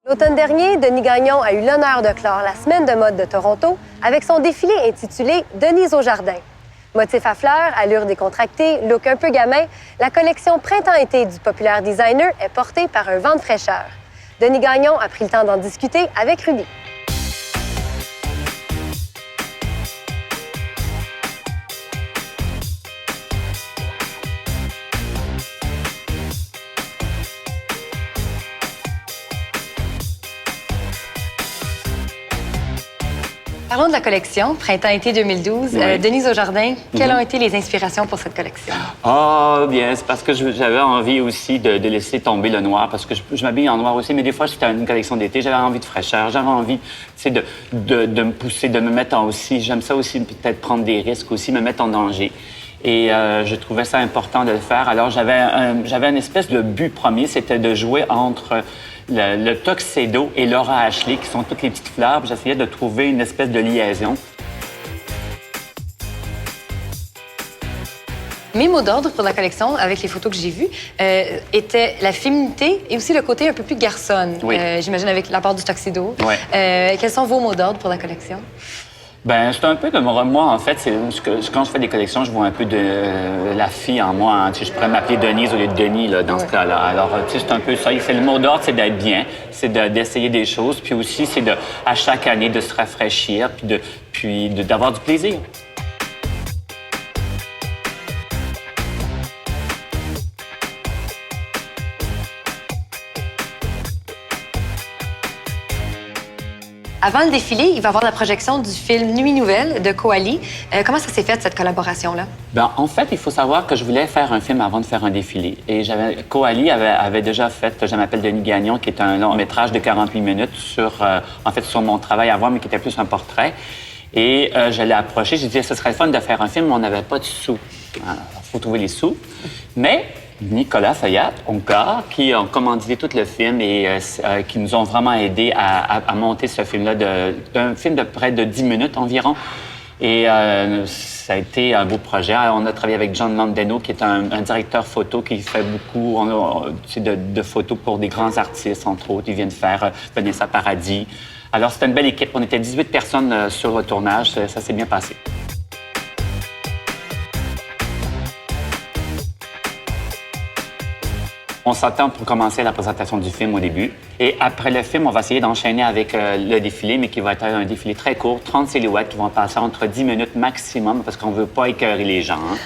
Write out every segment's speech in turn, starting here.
L'automne dernier, Denis Gagnon a eu l'honneur de clore la Semaine de mode de Toronto avec son défilé intitulé « Denise au jardin ». Motif à fleurs, allure décontractée, look un peu gamin, la collection printemps-été du populaire designer est portée par un vent de fraîcheur. Denis Gagnon a pris le temps d'en discuter avec Ruby. Parlons de la collection Printemps-été 2012. Oui. Denise au jardin, quelles ont été les inspirations pour cette collection? Ah, bien, c'est parce que j'avais envie aussi de laisser tomber le noir, parce que je m'habille en noir aussi, mais des fois, c'était une collection d'été, j'avais envie de fraîcheur, j'avais envie, tu sais, de me pousser, de me mettre en aussi, j'aime ça aussi, peut-être prendre des risques aussi, me mettre en danger. Et je trouvais ça important de le faire. Alors, j'avais une espèce de but premier, c'était de jouer entre le tuxedo et Laura Ashley, qui sont toutes les petites fleurs. J'essayais de trouver une espèce de liaison. Mes mots d'ordre pour la collection, avec les photos que j'ai vues, étaient la féminité et aussi le côté un peu plus garçonne. Oui. J'imagine avec l'apport du tuxedo. Oui. Quels sont vos mots d'ordre pour la collection? Ben, c'est un peu comme moi, en fait. Quand je fais des collections, je vois un peu de la fille en moi. Hein. Tu sais, je pourrais m'appeler Denise au lieu de Denis, là, dans ce cas-là. Alors, tu sais, c'est un peu ça. Le mot d'ordre, c'est d'être bien, c'est d'essayer des choses. Puis aussi, c'est à chaque année, de se rafraîchir, puis d'avoir du plaisir. Avant le défilé, il va y avoir la projection du film Nuit Nouvelle de Coali. Comment ça s'est fait, cette collaboration-là? Ben, en fait, il faut savoir que je voulais faire un film avant de faire un défilé. Et Coali avait déjà fait Je m'appelle Denis Gagnon, qui est un long métrage de 48 minutes sur mon travail avant, mais qui était plus un portrait. Et je l'ai approché, j'ai dit, ce serait fun de faire un film, mais on n'avait pas de sous. Il faut trouver les sous. Mais Nicolas Fayat, Oncar, qui ont commandité tout le film et qui nous ont vraiment aidés à monter ce film-là, un film de près de 10 minutes environ. Et ça a été un beau projet. On a travaillé avec John Landeno, qui est un directeur photo qui fait beaucoup de photos pour des grands artistes, entre autres. Ils viennent faire Vanessa Paradis. Alors, c'était une belle équipe. On était 18 personnes sur le tournage. Ça s'est bien passé. On s'attend pour commencer la présentation du film au début. Et après le film, on va essayer d'enchaîner avec le défilé, mais qui va être un défilé très court, 30 silhouettes qui vont passer entre 10 minutes maximum, parce qu'on ne veut pas écœurer les gens. Hein.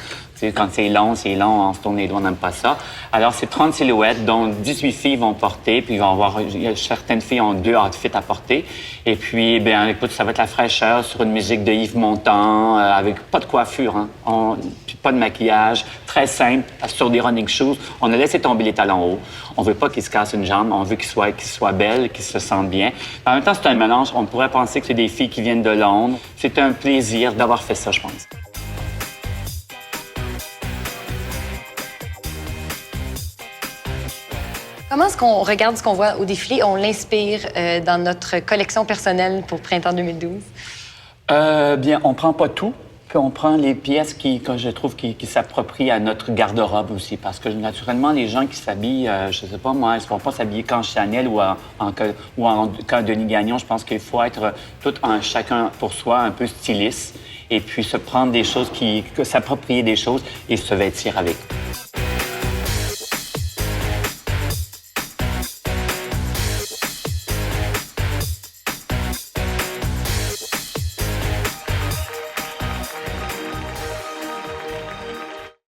Quand c'est long, on se tourne les doigts, on n'aime pas ça. Alors, c'est 30 silhouettes, dont 18 filles vont porter, puis certaines filles ont 2 outfits à porter. Et puis, bien, écoute, ça va être la fraîcheur sur une musique de Yves Montand, avec pas de coiffure, hein, puis pas de maquillage, très simple, sur des running shoes. On a laissé tomber les talons hauts. On veut pas qu'ils se cassent une jambe, on veut qu'ils soient belles, qu'ils se sentent bien. En même temps, c'est un mélange. On pourrait penser que c'est des filles qui viennent de Londres. C'est un plaisir d'avoir fait ça, je pense. Comment est-ce qu'on regarde ce qu'on voit au défilé, on l'inspire dans notre collection personnelle pour Printemps 2012? Bien, on prend pas tout. Puis on prend les pièces que je trouve qui s'approprient à notre garde-robe aussi. Parce que naturellement, les gens qui s'habillent, je sais pas moi, ils ne vont pas s'habiller qu'en Chanel ou en Denis Gagnon. Je pense qu'il faut être chacun pour soi un peu styliste et puis se prendre des choses, s'approprier des choses et se vêtir avec.